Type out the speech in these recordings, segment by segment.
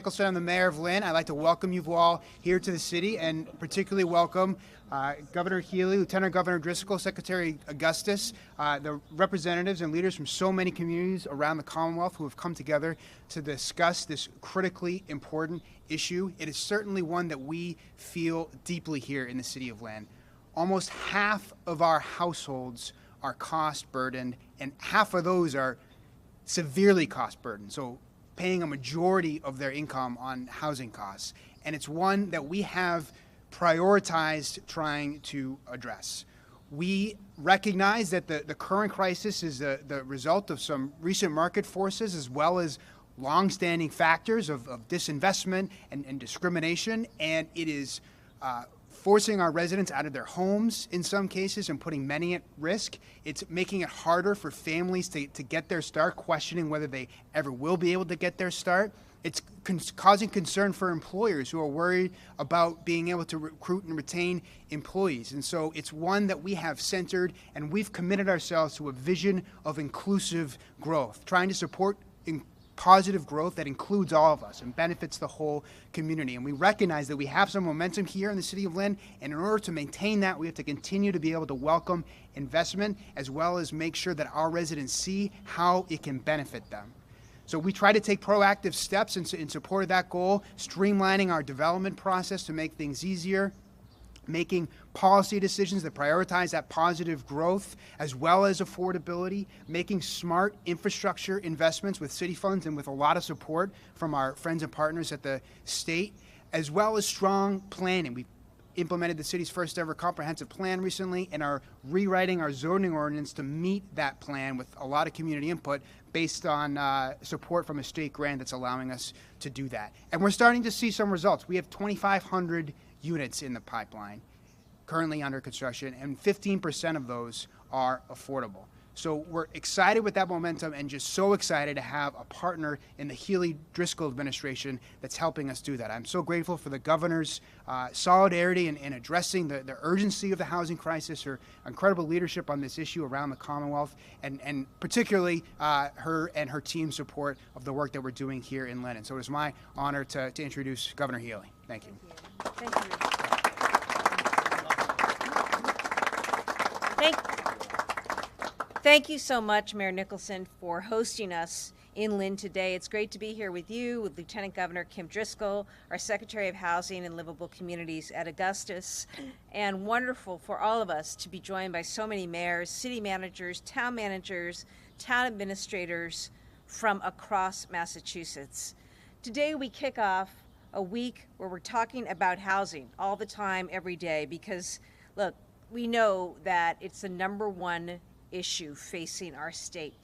Nicholson, I'm the mayor of Lynn. I'd like to welcome you all here to the city and particularly welcome Governor Healey, Lieutenant Governor Driscoll, Secretary Augustus, the representatives and leaders from so many communities around the Commonwealth who have come together to discuss this critically important issue. It is certainly one that we feel deeply here in the city of Lynn. Almost half of our households are cost burdened, and half of those are severely cost burdened. So paying a majority of their income on housing costs. And it's one that we have prioritized trying to address. We recognize that the current crisis is the result of some recent market forces as well as longstanding factors of disinvestment and discrimination, and it is forcing our residents out of their homes in some cases and putting many at risk. It's making it harder for families to get their start, questioning whether they ever will be able to get their start. It's causing concern for employers who are worried about being able to recruit and retain employees. And so it's one that we have centered, and we've committed ourselves to a vision of inclusive growth, trying to support positive growth that includes all of us and benefits the whole community. And we recognize that we have some momentum here in the city of Lynn, and in order to maintain that, we have to continue to be able to welcome investment as well as make sure that our residents see how it can benefit them. So we try to take proactive steps in support of that goal, streamlining our development process to make things easier, making policy decisions that prioritize that positive growth as well as affordability, making smart infrastructure investments with city funds and with a lot of support from our friends and partners at the state, as well as strong planning. We implemented the city's first ever comprehensive plan recently and are rewriting our zoning ordinance to meet that plan with a lot of community input based on support from a state grant that's allowing us to do that. And we're starting to see some results. We have 2,500 units in the pipeline currently under construction, and 15% of those are affordable. So we're excited with that momentum and just so excited to have a partner in the Healey-Driscoll administration that's helping us do that. I'm so grateful for the governor's solidarity in addressing the urgency of the housing crisis, her incredible leadership on this issue around the Commonwealth, and particularly her and her team's support of the work that we're doing here in Lynn. And so it is my honor to introduce Governor Healey. Thank you. Thank you. Thank you so much, Mayor Nicholson, for hosting us in Lynn today. It's great to be here with you, with Lieutenant Governor Kim Driscoll, our Secretary of Housing and Livable Communities at Augustus, and wonderful for all of us to be joined by so many mayors, city managers, town administrators from across Massachusetts. Today we kick off a week where we're talking about housing all the time, every day, because, look, we know that it's the #1 issue facing our state.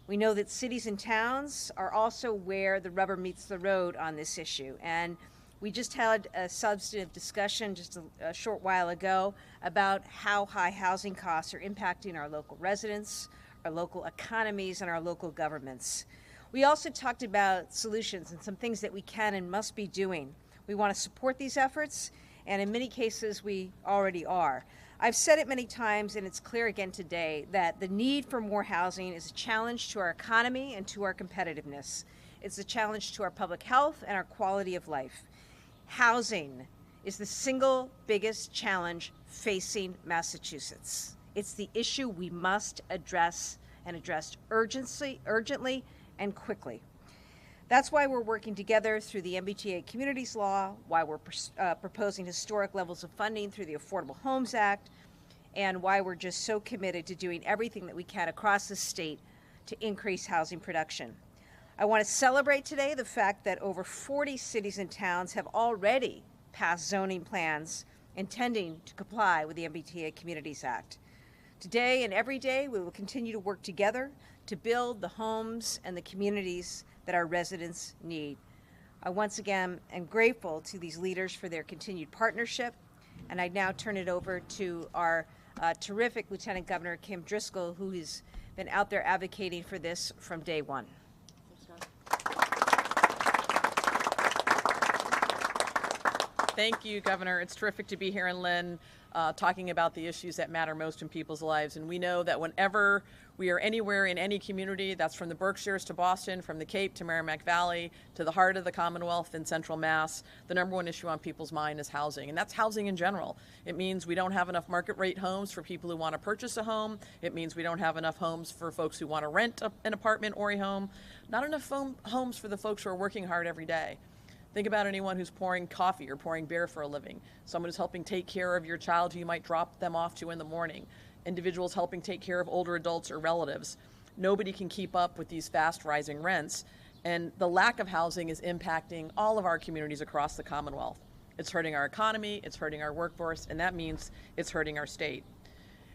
We know that cities and towns are also where the rubber meets the road on this issue. And we just had a substantive discussion just a short while ago about how high housing costs are impacting our local residents, our local economies, and our local governments. We also talked about solutions and some things that we can and must be doing. We want to support these efforts, and in many cases we already are. I've said it many times, and it's clear again today, that the need for more housing is a challenge to our economy and to our competitiveness. It's a challenge to our public health and our quality of life. Housing is the single biggest challenge facing Massachusetts. It's the issue we must address, and address urgently and quickly. That's why we're working together through the MBTA Communities Law, why we're proposing historic levels of funding through the Affordable Homes Act, and why we're just so committed to doing everything that we can across the state to increase housing production. I want to celebrate today the fact that over 40 cities and towns have already passed zoning plans intending to comply with the MBTA Communities Act. Today and every day, we will continue to work together to build the homes and the communities that our residents need. I once again am grateful to these leaders for their continued partnership, and I now turn it over to our terrific Lieutenant Governor Kim Driscoll, who has been out there advocating for this from day one. Thank you, Governor. It's terrific to be here in Lynn talking about the issues that matter most in people's lives. And we know that whenever we are anywhere in any community, that's from the Berkshires to Boston, from the Cape to Merrimack Valley, to the heart of the Commonwealth in Central Mass, the number one issue on people's mind is housing. And that's housing in general. It means we don't have enough market rate homes for people who want to purchase a home. It means we don't have enough homes for folks who want to rent an apartment or a home. Not enough homes for the folks who are working hard every day. Think about anyone who's pouring coffee or pouring beer for a living, someone who's helping take care of your child who you might drop them off to in the morning, individuals helping take care of older adults or relatives. Nobody can keep up with these fast rising rents, and the lack of housing is impacting all of our communities across the Commonwealth. It's hurting our economy, it's hurting our workforce, and that means it's hurting our state.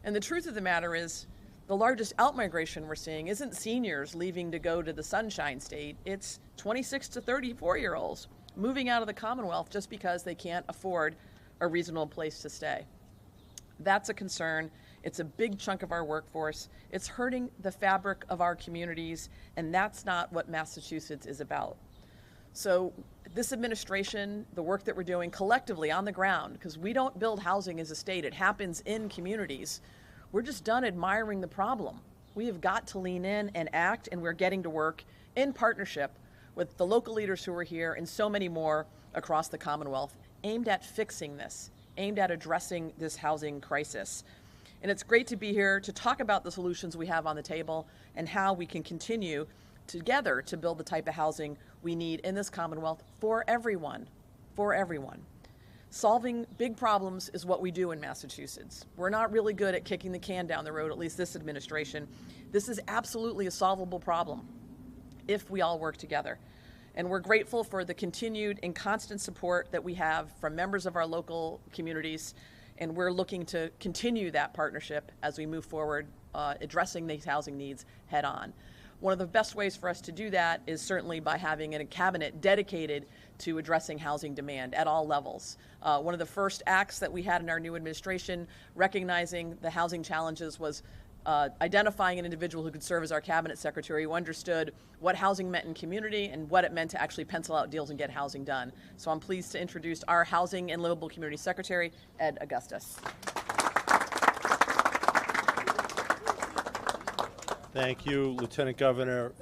And the truth of the matter is, the largest outmigration we're seeing isn't seniors leaving to go to the Sunshine State, it's 26 to 34-year-olds moving out of the Commonwealth just because they can't afford a reasonable place to stay. That's a concern. It's a big chunk of our workforce. It's hurting the fabric of our communities, and that's not what Massachusetts is about. So this administration, the work that we're doing collectively on the ground, because we don't build housing as a state, it happens in communities. We're just done admiring the problem. We have got to lean in and act, and we're getting to work in partnership with the local leaders who are here and so many more across the Commonwealth, aimed at fixing this, aimed at addressing this housing crisis. And it's great to be here to talk about the solutions we have on the table and how we can continue together to build the type of housing we need in this Commonwealth for everyone, for everyone. Solving big problems is what we do in Massachusetts. We're not really good at kicking the can down the road, at least this administration. This is absolutely a solvable problem if we all work together. And we're grateful for the continued and constant support that we have from members of our local communities, and we're looking to continue that partnership as we move forward, addressing these housing needs head on. One of the best ways for us to do that is certainly by having a cabinet dedicated to addressing housing demand at all levels. One of the first acts that we had in our new administration, recognizing the housing challenges, was identifying an individual who could serve as our cabinet secretary who understood what housing meant in community and what it meant to actually pencil out deals and get housing done. So I'm pleased to introduce our Housing and Livable Community Secretary, Ed Augustus. Thank you, Lieutenant Governor.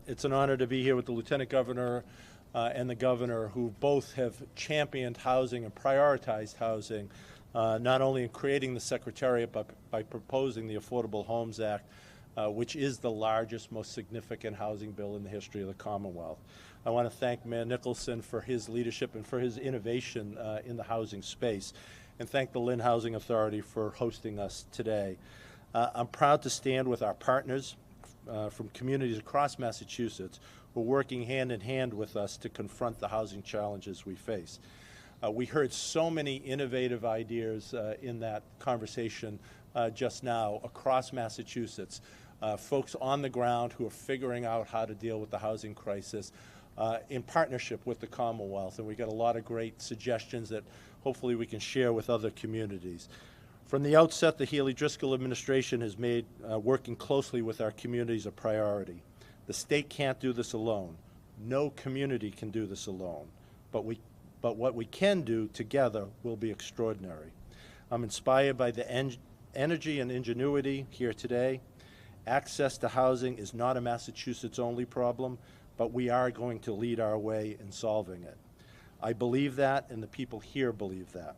It's an honor to be here with the Lieutenant Governor and the Governor, who both have championed housing and prioritized housing, not only in creating the Secretariat, but by proposing the Affordable Homes Act, which is the largest, most significant housing bill in the history of the Commonwealth. I want to thank Mayor Nicholson for his leadership and for his innovation in the housing space, and thank the Lynn Housing Authority for hosting us today. I'm proud to stand with our partners from communities across Massachusetts who are working hand in hand with us to confront the housing challenges we face. We heard so many innovative ideas in that conversation just now across Massachusetts. Folks on the ground who are figuring out how to deal with the housing crisis in partnership with the Commonwealth. And we got a lot of great suggestions that hopefully we can share with other communities. From the outset, the Healey-Driscoll administration has made working closely with our communities a priority. The state can't do this alone. No community can do this alone. But what we can do together will be extraordinary. I'm inspired by the energy and ingenuity here today. Access to housing is not a Massachusetts-only problem, but we are going to lead our way in solving it. I believe that, and the people here believe that.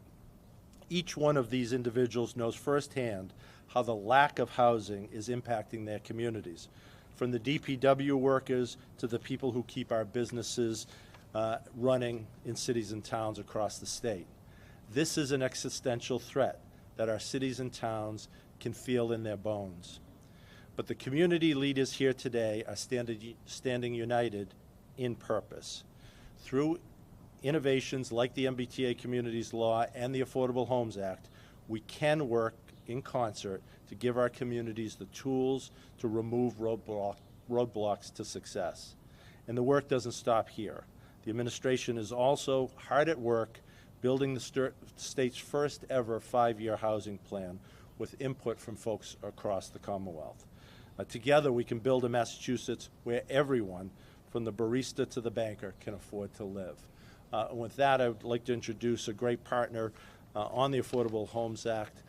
Each one of these individuals knows firsthand how the lack of housing is impacting their communities, from the DPW workers to the people who keep our businesses running in cities and towns across the state. This is an existential threat that our cities and towns can feel in their bones. But the community leaders here today are standing united in purpose. Through innovations like the MBTA Communities Law and the Affordable Homes Act, we can work in concert to give our communities the tools to remove roadblocks to success. And the work doesn't stop here. The administration is also hard at work building the state's first ever 5-year housing plan with input from folks across the Commonwealth. Together we can build a Massachusetts where everyone, from the barista to the banker, can afford to live. And with that, I would like to introduce a great partner on the Affordable Homes Act,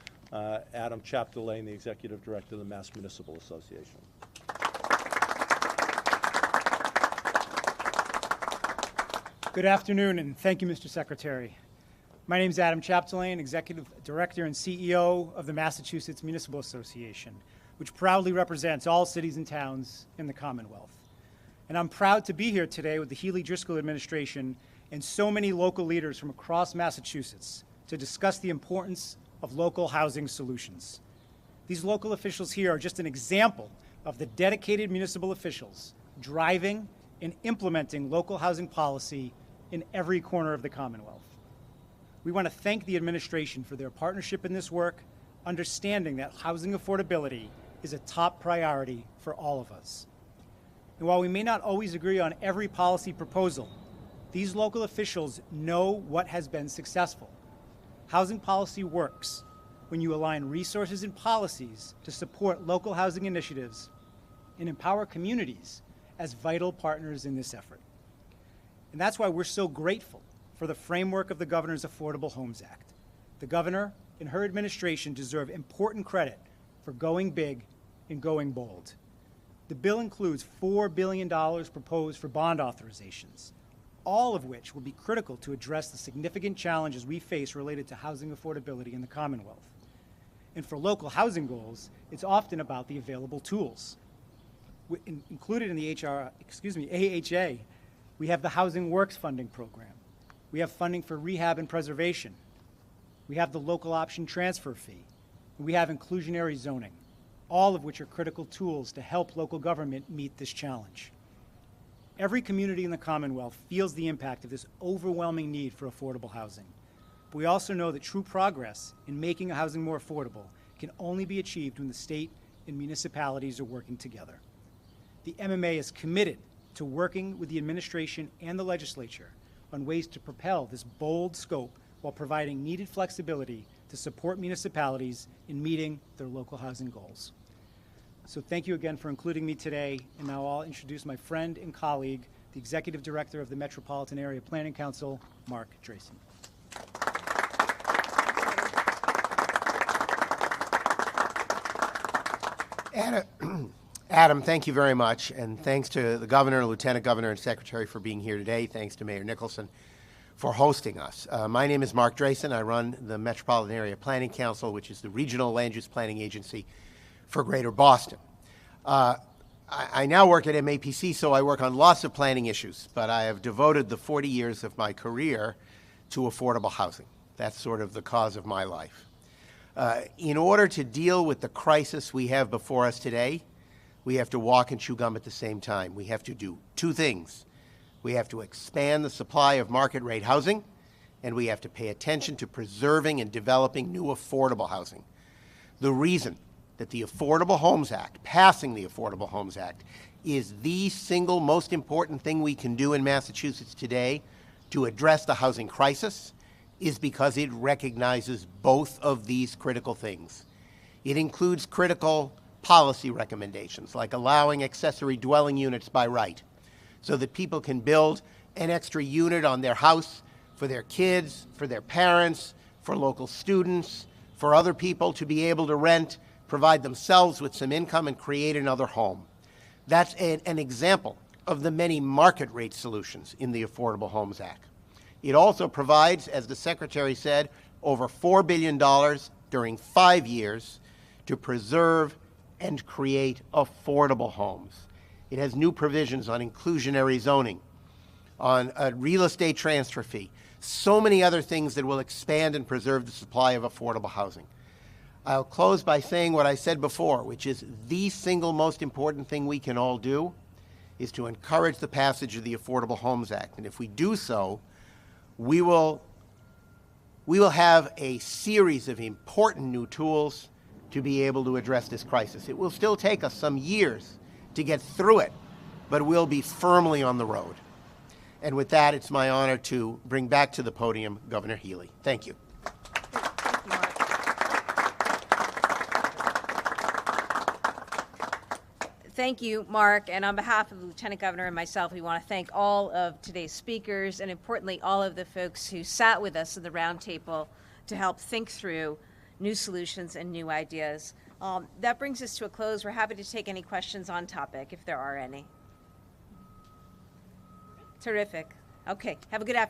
Adam Chapdelaine, the Executive Director of the Mass Municipal Association. Good afternoon, and thank you, Mr. Secretary. My name is Adam Chapdelaine, Executive Director and CEO of the Massachusetts Municipal Association, which proudly represents all cities and towns in the Commonwealth. And I'm proud to be here today with the Healey-Driscoll administration and so many local leaders from across Massachusetts to discuss the importance of local housing solutions. These local officials here are just an example of the dedicated municipal officials driving and implementing local housing policy in every corner of the Commonwealth. We want to thank the administration for their partnership in this work, understanding that housing affordability is a top priority for all of us. And while we may not always agree on every policy proposal, these local officials know what has been successful. Housing policy works when you align resources and policies to support local housing initiatives and empower communities as vital partners in this effort. And that's why we're so grateful for the framework of the Governor's Affordable Homes Act. The Governor and her administration deserve important credit for going big and going bold. The bill includes $4 billion proposed for bond authorizations, all of which will be critical to address the significant challenges we face related to housing affordability in the Commonwealth. And for local housing goals, it's often about the available tools. Included in the AHA, we have the Housing Works funding program. We have funding for rehab and preservation. We have the local option transfer fee. And we have inclusionary zoning, all of which are critical tools to help local government meet this challenge. Every community in the Commonwealth feels the impact of this overwhelming need for affordable housing. But we also know that true progress in making housing more affordable can only be achieved when the state and municipalities are working together. The MMA is committed to working with the administration and the legislature on ways to propel this bold scope while providing needed flexibility to support municipalities in meeting their local housing goals. So thank you again for including me today, and now I'll introduce my friend and colleague, the Executive Director of the Metropolitan Area Planning Council, Mark Drayson. Adam, thank you very much, and thanks to the Governor, Lieutenant Governor, and Secretary for being here today. Thanks to Mayor Nicholson for hosting us. My name is Mark Drayson. I run the Metropolitan Area Planning Council, which is the regional land use planning agency for Greater Boston. I now work at MAPC, so I work on lots of planning issues, but I have devoted the 40 years of my career to affordable housing. That's sort of the cause of my life. In order to deal with the crisis we have before us today, we have to walk and chew gum at the same time. We have to do two things. We have to expand the supply of market rate housing, and we have to pay attention to preserving and developing new affordable housing. The reason that the Affordable Homes Act, passing the Affordable Homes Act, is the single most important thing we can do in Massachusetts today to address the housing crisis is because it recognizes both of these critical things. It includes critical policy recommendations, like allowing accessory dwelling units by right, so that people can build an extra unit on their house for their kids, for their parents, for local students, for other people to be able to rent, provide themselves with some income, and create another home. That's an example of the many market rate solutions in the Affordable Homes Act. It also provides, as the Secretary said, over $4 billion during 5 years to preserve and create affordable homes. It has new provisions on inclusionary zoning, on a real estate transfer fee, so many other things that will expand and preserve the supply of affordable housing. I'll close by saying what I said before, which is the single most important thing we can all do is to encourage the passage of the Affordable Homes Act. And if we do so, we will have a series of important new tools to be able to address this crisis. It will still take us some years to get through it, but we'll be firmly on the road. And with that, it's my honor to bring back to the podium Governor Healey. Thank you. Thank you, Mark. Thank you, Mark. And on behalf of the Lieutenant Governor and myself, we want to thank all of today's speakers and importantly, all of the folks who sat with us at the round table to help think through new solutions and new ideas. That brings us to a close. We're happy to take any questions on topic if there are any. Terrific. Okay, have a good afternoon.